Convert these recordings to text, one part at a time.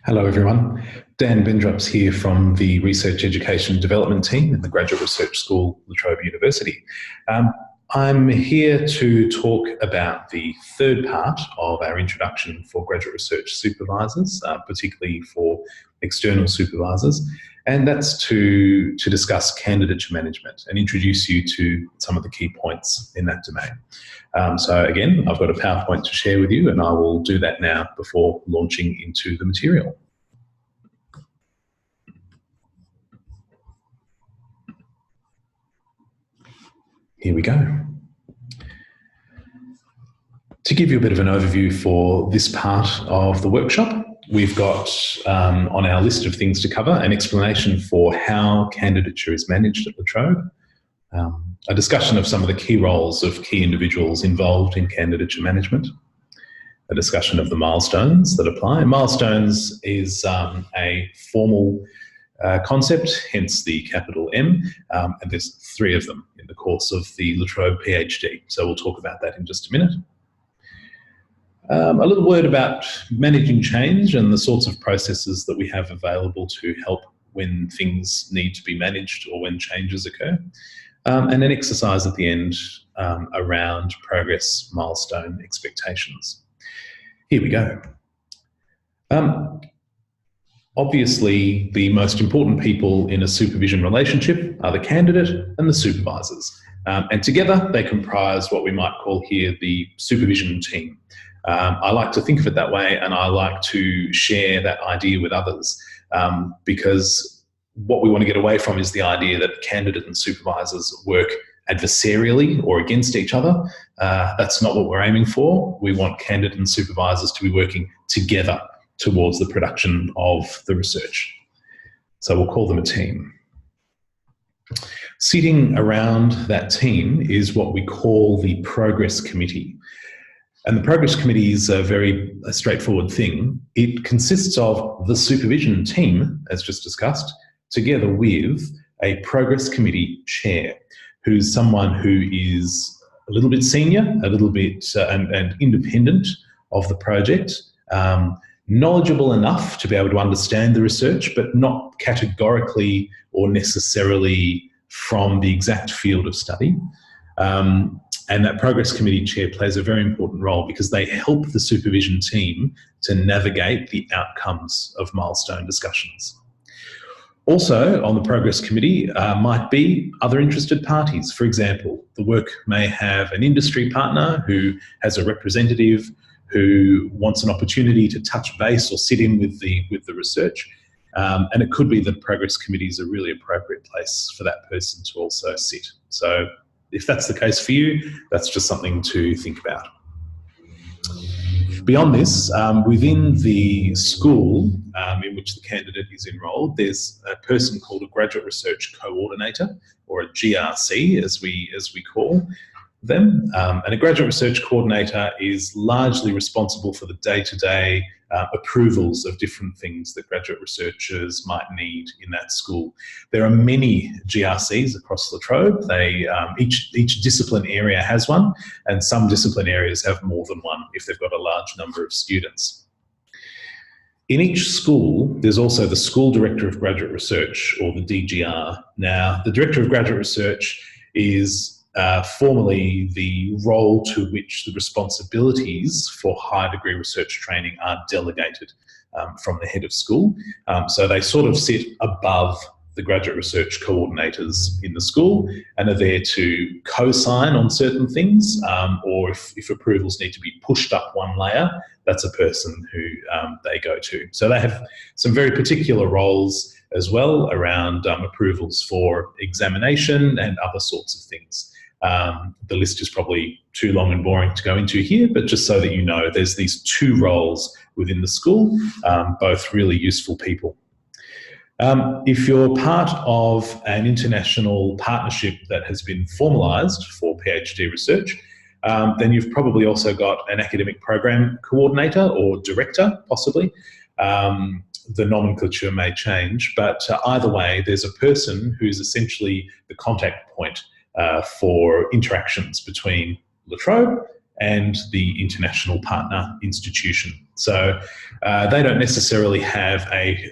Hello everyone. Dan Bendrups here from the Research Education and Development team at the Graduate Research School, La Trobe University. I'm here to talk about the third part of our introduction for graduate research supervisors, particularly for external supervisors, and that's to discuss candidature management and introduce you to some of the key points in that domain. So again, I've got a PowerPoint to share with you, and I will do that now before launching into the material. Here we go. To give you a bit of an overview for this part of the workshop, we've got on our list of things to cover an explanation for how candidature is managed at La Trobe, a discussion of some of the key roles of key individuals involved in candidature management, a discussion of the milestones that apply. Milestones is a formal concept, hence the capital M, and there's 3 of them in the course of the La Trobe PhD. So we'll talk about that in just a minute. A little word about managing change and the sorts of processes that we have available to help when things need to be managed or when changes occur. And an exercise at the end around progress milestone expectations. Here we go. Obviously, the most important people in a supervision relationship are the candidate and the supervisors. And together they comprise what we might call here the supervision team. I like to think of it that way, and I like to share that idea with others because what we want to get away from is the idea that candidate and supervisors work adversarially or against each other. That's not what we're aiming for. We want candidate and supervisors to be working together towards the production of the research. So we'll call them a team. Sitting around that team is what we call the Progress Committee. And the Progress Committee is a very straightforward thing. It consists of the supervision team, as just discussed, together with a Progress Committee chair, who's someone who is a little bit senior, a little bit and independent of the project, knowledgeable enough to be able to understand the research, but not categorically or necessarily from the exact field of study. And that Progress Committee chair plays a very important role because they help the supervision team to navigate the outcomes of milestone discussions. Also on the Progress Committee might be other interested parties. For example, the work may have an industry partner who has a representative who wants an opportunity to touch base or sit in with the research. And it could be that Progress Committee is a really appropriate place for that person to also sit. So if that's the case for you, that's just something to think about. Beyond this, within the school in which the candidate is enrolled, there's a person called a Graduate Research Coordinator, or a GRC as we call them. And a Graduate Research Coordinator is largely responsible for the day-to-day approvals of different things that graduate researchers might need in that school. There are many GRCs across La Trobe. Each discipline area has one, and some discipline areas have more than one if they've got a large number of students. In each school, there's also the School Director of Graduate Research, or the DGR. Now, the Director of Graduate Research is formally the role to which the responsibilities for higher degree research training are delegated from the head of school. So they sort of sit above the graduate research coordinators in the school and are there to co-sign on certain things, or if approvals need to be pushed up one layer, that's a person who they go to. So they have some very particular roles as well around approvals for examination and other sorts of things. The list is probably too long and boring to go into here, but just so that you know, there's these 2 roles within the school, both really useful people. If you're part of an international partnership that has been formalised for PhD research, then you've probably also got an academic program coordinator or director, possibly. The nomenclature may change, but either way, there's a person who's essentially the contact point for interactions between La Trobe and the international partner institution. So they don't necessarily have a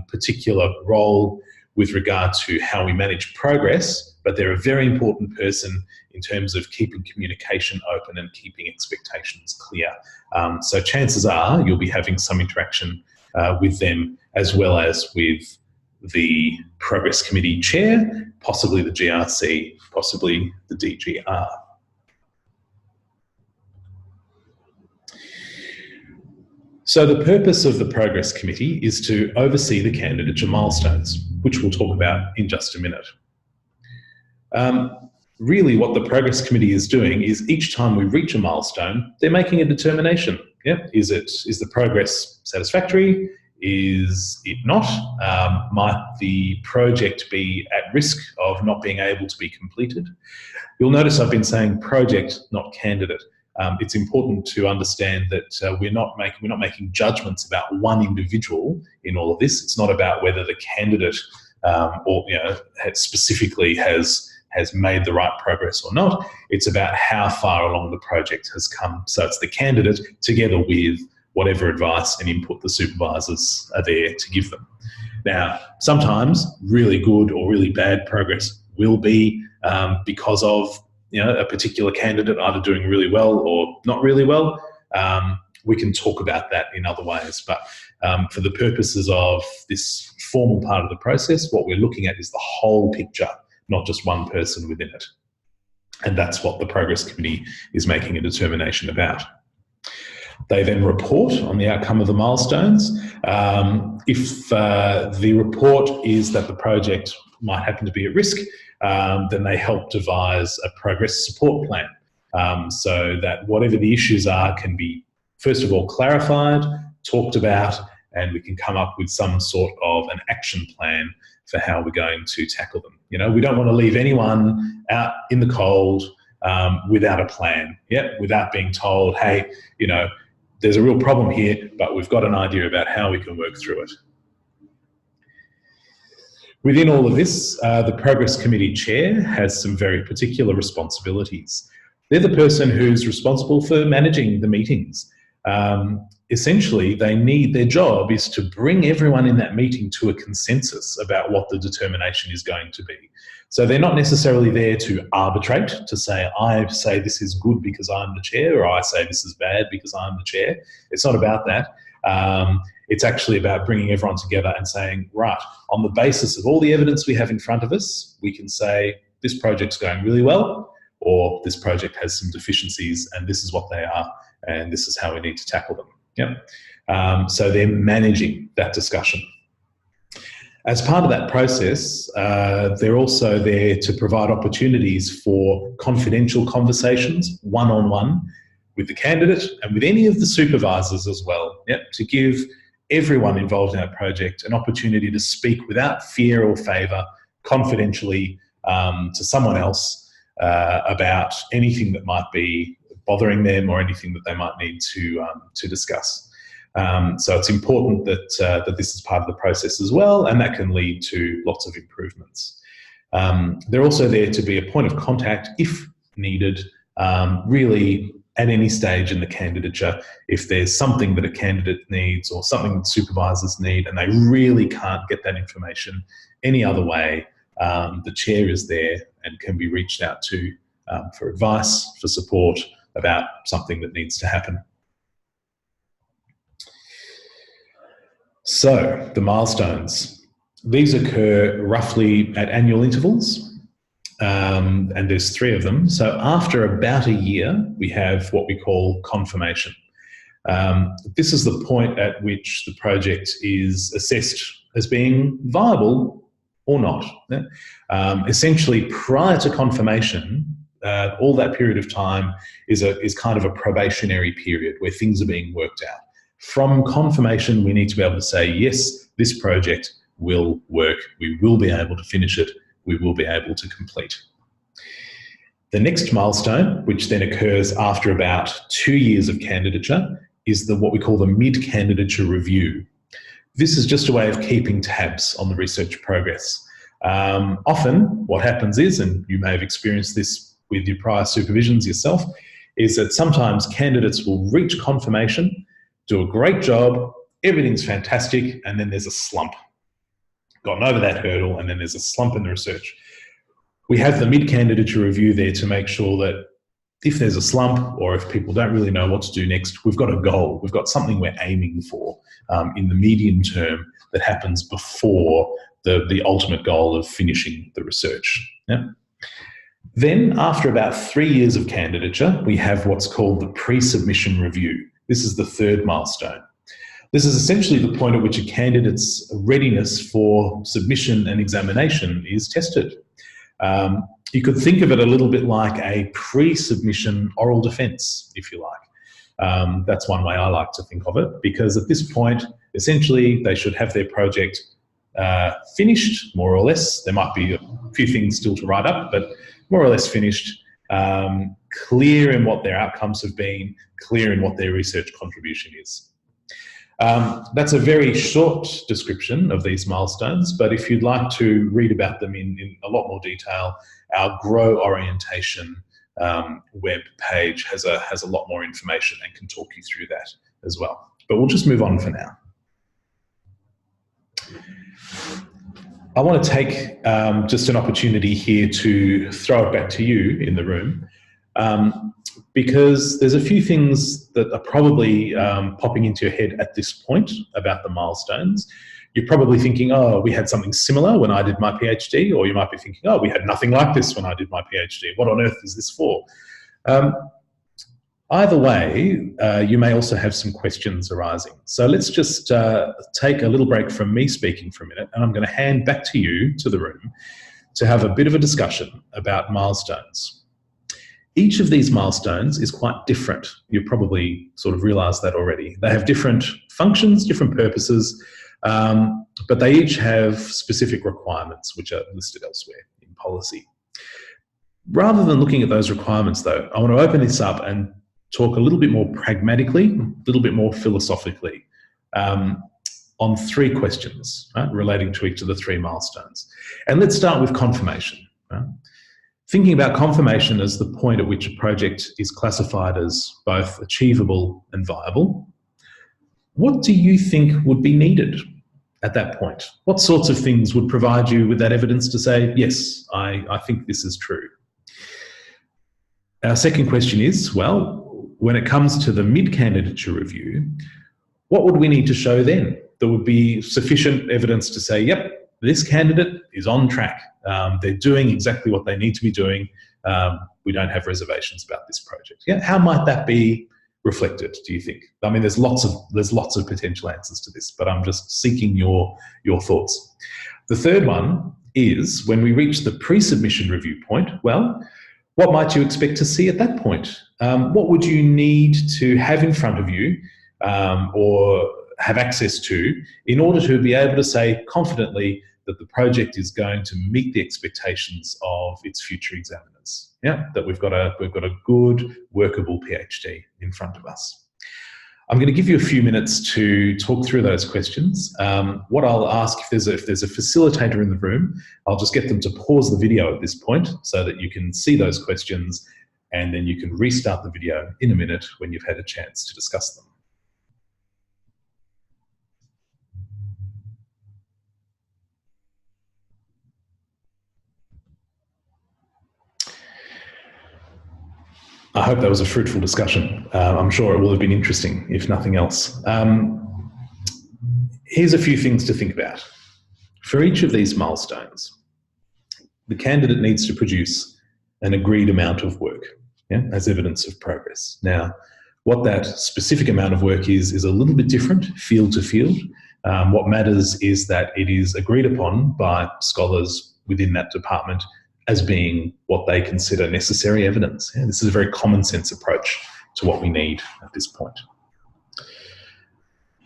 particular role with regard to how we manage progress, but they're a very important person in terms of keeping communication open and keeping expectations clear. So chances are you'll be having some interaction with them, as well as with the Progress Committee Chair, possibly the GRC, possibly the DGR. So the purpose of the Progress Committee is to oversee the candidature milestones, which we'll talk about in just a minute. Really what the Progress Committee is doing is each time we reach a milestone, they're making a determination. Yeah? Is the progress satisfactory? Is it not? Might the project be at risk of not being able to be completed? You'll notice I've been saying project, not candidate. It's important to understand that we're not making judgments about one individual in all of this. It's not about whether the candidate specifically has made the right progress or not. It's about how far along the project has come. So it's the candidate together with whatever advice and input the supervisors are there to give them. Now, sometimes really good or really bad progress will be because of a particular candidate either doing really well or not really well. We can talk about that in other ways, but for the purposes of this formal part of the process, what we're looking at is the whole picture, not just one person within it. And that's what the Progress Committee is making a determination about. They then report on the outcome of the milestones. If the report is that the project might happen to be at risk, then they help devise a progress support plan so that whatever the issues are can be, first of all, clarified, talked about, and we can come up with some sort of an action plan for how we're going to tackle them. We don't want to leave anyone out in the cold without a plan, without being told, hey, there's a real problem here, but we've got an idea about how we can work through it. Within all of this, the Progress Committee Chair has some very particular responsibilities. They're the person who's responsible for managing the meetings. Essentially, their job is to bring everyone in that meeting to a consensus about what the determination is going to be. So they're not necessarily there to arbitrate, to say, I say this is good because I'm the chair, or I say this is bad because I'm the chair. It's not about that. It's actually about bringing everyone together and saying, right, on the basis of all the evidence we have in front of us, we can say this project's going really well, or this project has some deficiencies and this is what they are and this is how we need to tackle them. So they're managing that discussion. As part of that process, they're also there to provide opportunities for confidential conversations, one-on-one, with the candidate and with any of the supervisors as well, to give everyone involved in that project an opportunity to speak without fear or favour, confidentially to someone else about anything that might be bothering them or anything that they might need to discuss. So it's important that this is part of the process as well, and that can lead to lots of improvements. They're also there to be a point of contact if needed, really at any stage in the candidature. If there's something that a candidate needs or something that supervisors need and they really can't get that information any other way, the chair is there and can be reached out to for advice, for support about something that needs to happen. So the milestones, these occur roughly at annual intervals, and there's 3 of them. So after about a year, we have what we call confirmation. This is the point at which the project is assessed as being viable or not. Essentially, prior to confirmation, all that period of time is kind of a probationary period where things are being worked out. From confirmation, we need to be able to say, yes, this project will work. We will be able to finish it. We will be able to complete. The next milestone, which then occurs after about 2 years of candidature, is what we call the mid-candidature review. This is just a way of keeping tabs on the research progress. Often what happens is, and you may have experienced this with your prior supervisions yourself, is that sometimes candidates will reach confirmation, do a great job, everything's fantastic, and then there's a slump. Gotten over that hurdle, and then there's a slump in the research. We have the mid-candidature review there to make sure that if there's a slump or if people don't really know what to do next, we've got a goal. We've got something we're aiming for in the medium term that happens before the ultimate goal of finishing the research. Yeah? Then, after about 3 years of candidature, we have what's called the pre-submission review. This is the third milestone. This is essentially the point at which a candidate's readiness for submission and examination is tested. You could think of it a little bit like a pre-submission oral defence, if you like. That's one way I like to think of it, because at this point, essentially, they should have their project finished, more or less. There might be a few things still to write up, but more or less finished, clear in what their outcomes have been, clear in what their research contribution is. That's a very short description of these milestones, but if you'd like to read about them in a lot more detail, our Grow Orientation web page has a lot more information and can talk you through that as well. But we'll just move on for now. I want to take just an opportunity here to throw it back to you in the room, because there's a few things that are probably popping into your head at this point about the milestones. You're probably thinking, oh, we had something similar when I did my PhD, or you might be thinking, oh, we had nothing like this when I did my PhD. What on earth is this for? Either way, you may also have some questions arising. So let's just take a little break from me speaking for a minute, and I'm going to hand back to you, to the room, to have a bit of a discussion about milestones. Each of these milestones is quite different. You probably sort of realise that already. They have different functions, different purposes, but they each have specific requirements which are listed elsewhere in policy. Rather than looking at those requirements, though, I want to open this up and talk a little bit more pragmatically, a little bit more philosophically on three questions, right, relating to each of the three milestones. And let's start with confirmation. Right? Thinking about confirmation as the point at which a project is classified as both achievable and viable, what do you think would be needed at that point? What sorts of things would provide you with that evidence to say, yes, I think this is true? Our second question is, well, when it comes to the mid-candidature review, what would we need to show then? There would be sufficient evidence to say, yep, this candidate is on track. They're doing exactly what they need to be doing. We don't have reservations about this project. Yeah, how might that be reflected, do you think? I mean, there's lots of potential answers to this, but I'm just seeking your thoughts. The third one is, when we reach the pre-submission review point, well, what might you expect to see at that point? What would you need to have in front of you or have access to in order to be able to say confidently that the project is going to meet the expectations of its future examiners? Yeah, that we've got a good, workable PhD in front of us. I'm going to give you a few minutes to talk through those questions. What I'll ask, if there's a facilitator in the room, I'll just get them to pause the video at this point so that you can see those questions, and then you can restart the video in a minute when you've had a chance to discuss them. I hope that was a fruitful discussion. I'm sure it will have been interesting, if nothing else. Here's a few things to think about. For each of these milestones, the candidate needs to produce an agreed amount of work, yeah, as evidence of progress. Now, what that specific amount of work is a little bit different, field to field. What matters is that it is agreed upon by scholars within that department as being what they consider necessary evidence. Yeah, this is a very common sense approach to what we need at this point.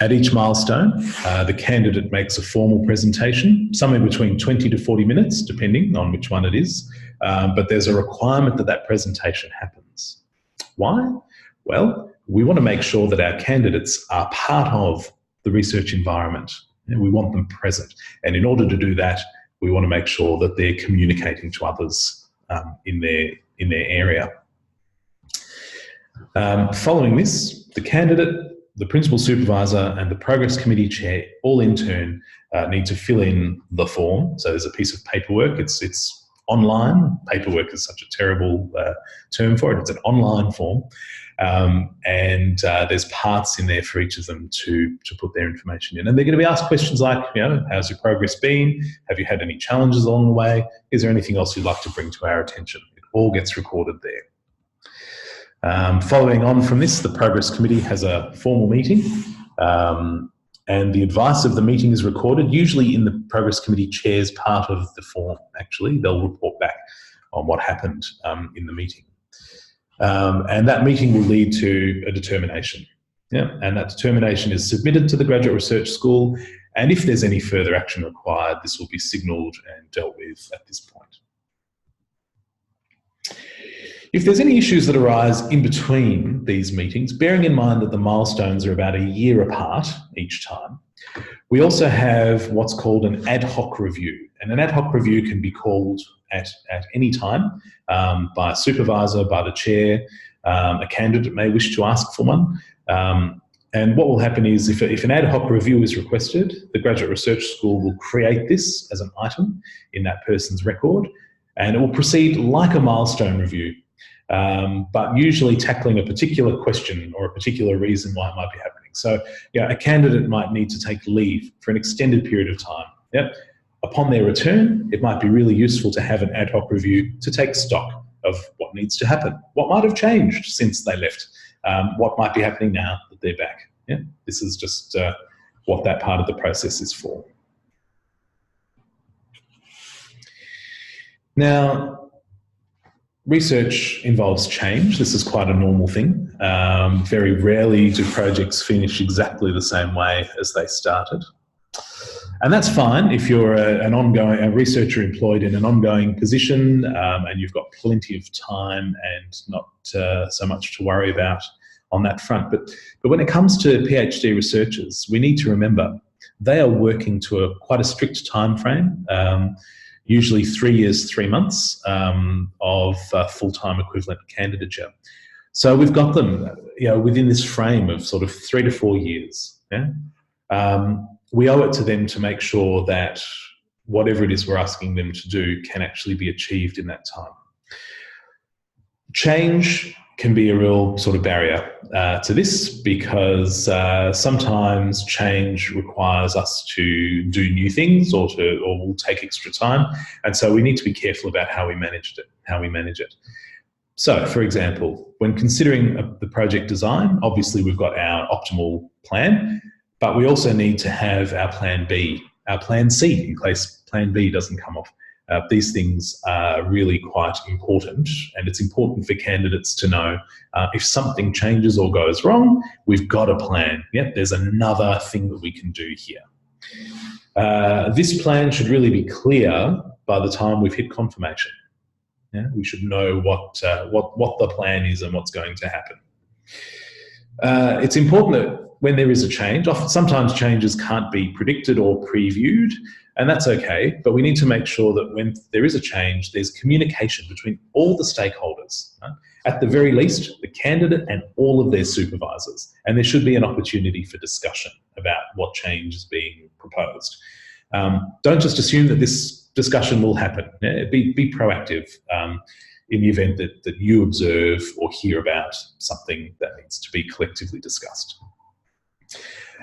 At each milestone, the candidate makes a formal presentation, somewhere between 20 to 40 minutes, depending on which one it is, but there's a requirement that that presentation happens. Why? Well, we want to make sure that our candidates are part of the research environment, and we want them present. And in order to do that, we want to make sure that they're communicating to others in their area. Following this, the candidate, the principal supervisor and the progress committee chair all in turn need to fill in the form. So there's a piece of paperwork. It's online. Paperwork is such a terrible term for it. It's an online form. And there's parts in there for each of them to put their information in. And they're going to be asked questions like, how's your progress been? Have you had any challenges along the way? Is there anything else you'd like to bring to our attention? It all gets recorded there. Following on from this, the Progress Committee has a formal meeting and the advice of the meeting is recorded, usually in the Progress Committee chair's part of the form, actually. They'll report back on what happened in the meeting. And that meeting will lead to a determination. Yeah? And that determination is submitted to the Graduate Research School, and if there's any further action required, this will be signalled and dealt with at this point. If there's any issues that arise in between these meetings, bearing in mind that the milestones are about a year apart each time, we also have what's called an ad hoc review. And an ad hoc review can be called at any time by a supervisor, by the chair. A candidate may wish to ask for one. And what will happen is if an ad hoc review is requested, the Graduate Research School will create this as an item in that person's record, and it will proceed like a milestone review. But usually tackling a particular question or a particular reason why it might be happening. So, a candidate might need to take leave for an extended period of time. Yep. Upon their return, it might be really useful to have an ad hoc review to take stock of what needs to happen, what might have changed since they left, what might be happening now that they're back. Yeah. This is just what that part of the process is for. Now, research involves change. This is quite a normal thing. Very rarely do projects finish exactly the same way as they started. And that's fine if you're a researcher employed in an ongoing position and you've got plenty of time and not so much to worry about on that front. But when it comes to PhD researchers, we need to remember they are working to quite a strict time frame. Usually 3 years, 3 months of full-time equivalent candidature. So we've got them, within this frame of sort of 3 to 4 years. Yeah? We owe it to them to make sure that whatever it is we're asking them to do can actually be achieved in that time. Change can be a real sort of barrier to this because sometimes change requires us to do new things or will take extra time, and so we need to be careful about how we manage it. So, for example, when considering the project design, obviously we've got our optimal plan, but we also need to have our plan B, our plan C in case plan B doesn't come off. These things are really quite important, and it's important for candidates to know if something changes or goes wrong, we've got a plan. Yep, there's another thing that we can do here. This plan should really be clear by the time we've hit confirmation. Yeah, we should know what the plan is and what's going to happen. It's important that when there is a change, sometimes changes can't be predicted or previewed, and that's okay, but we need to make sure that when there is a change, there's communication between all the stakeholders. Right? At the very least, the candidate and all of their supervisors, and there should be an opportunity for discussion about what change is being proposed. Don't just assume that this discussion will happen. Be proactive in the event that you observe or hear about something that needs to be collectively discussed.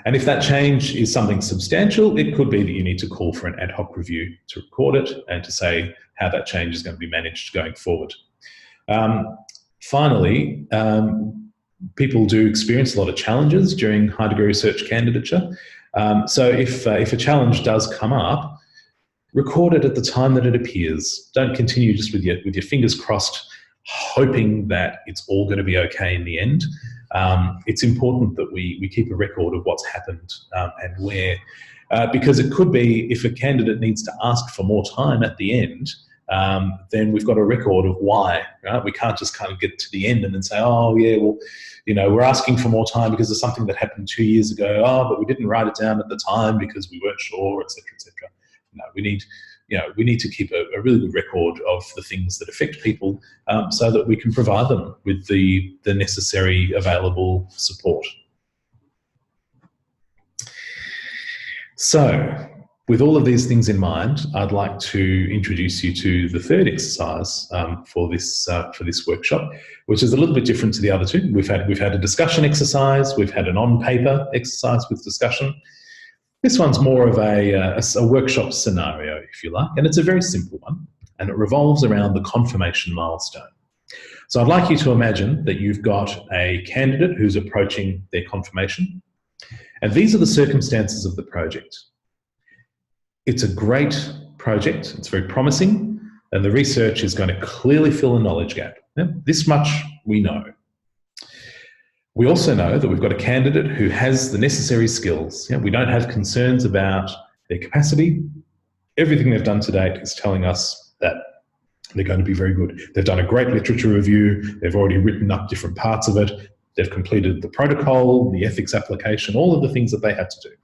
And if that change is something substantial, it could be that you need to call for an ad hoc review to record it and to say how that change is going to be managed going forward. Finally, people do experience a lot of challenges during high degree research candidature. So if a challenge does come up, record it at the time that it appears. Don't continue just with your fingers crossed, hoping that it's all going to be okay in the end. It's important that we keep a record of what's happened and where, because it could be if a candidate needs to ask for more time at the end, then we've got a record of why. Right? We can't just kind of get to the end and then say, oh yeah, well, we're asking for more time because of something that happened 2 years ago. Oh, but we didn't write it down at the time because we weren't sure, etc., etc. No, we need, we need to keep a really good record of the things that affect people so that we can provide them with the necessary available support. So, with all of these things in mind, I'd like to introduce you to the third exercise for this workshop, which is a little bit different to the other two. We've had a discussion exercise, we've had an on-paper exercise with discussion. This one's more of a workshop scenario, if you like, and it's a very simple one, and it revolves around the confirmation milestone. So I'd like you to imagine that you've got a candidate who's approaching their confirmation, and these are the circumstances of the project. It's a great project, it's very promising, and the research is going to clearly fill a knowledge gap. Now, this much we know. We also know that we've got a candidate who has the necessary skills. We don't have concerns about their capacity. Everything they've done to date is telling us that they're going to be very good. They've done a great literature review, they've already written up different parts of it, they've completed the protocol, the ethics application, all of the things that they had to do.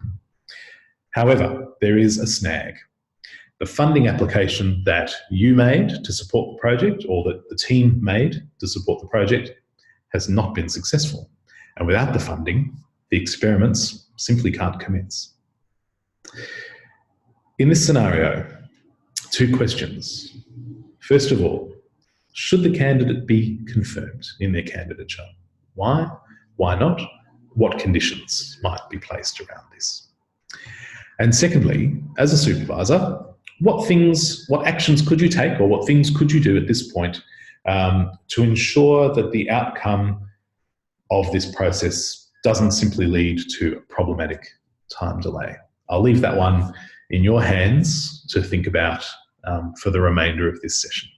However, there is a snag. The funding application that you made to support the project, or that the team made to support the project, has not been successful. And without the funding, the experiments simply can't commence. In this scenario, 2 questions. First of all, should the candidate be confirmed in their candidature? Why? Why not? What conditions might be placed around this? And secondly, as a supervisor, what actions could you take, or what things could you do at this point to ensure that the outcome of this process doesn't simply lead to a problematic time delay? I'll leave that one in your hands to think about for the remainder of this session.